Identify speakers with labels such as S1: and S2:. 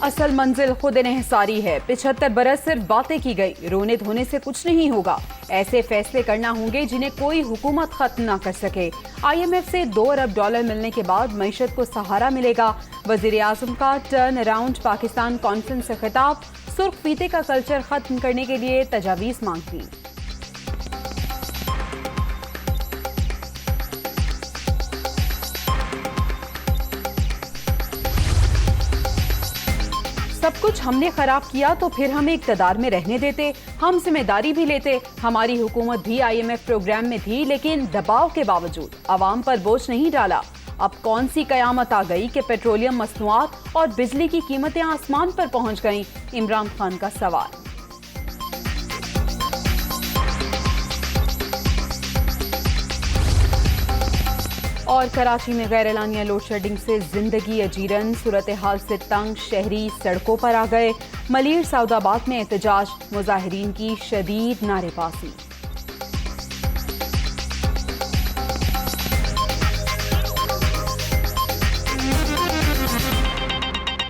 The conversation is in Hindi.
S1: असल मंजिल खुद इन्हिसारी है। 75 बरस सिर्फ बातें की गई, रोने धोने से कुछ नहीं होगा। ऐसे फैसले करना होंगे जिन्हें कोई हुकूमत खत्म ना कर सके। IMF से $2 अरब मिलने के बाद मईशत को सहारा मिलेगा। वजीर आजम का टर्न अराउंड पाकिस्तान कॉन्फ्रेंस से खिताब। सुर्ख फीते का कल्चर खत्म करने के लिए तजावीज मांगी। सब कुछ हमने खराब किया तो फिर हमें इक्तदार में रहने देते, हम जिम्मेदारी भी लेते। हमारी हुकूमत भी IMF प्रोग्राम में थी, लेकिन दबाव के बावजूद अवाम पर बोझ नहीं डाला। अब कौन सी कयामत आ गई कि पेट्रोलियम मसनूआत और बिजली की कीमतें आसमान पर पहुंच गईं? इमरान खान का सवाल। और कराची में गैर एलानिया लोड शेडिंग से जिंदगी अजीरन, सूरत हाल से तंग शहरी सड़कों पर आ गए। मलीर सऊदाबाद में एहतजाज, मुजाहिरीन की शदीद नारेबाजी।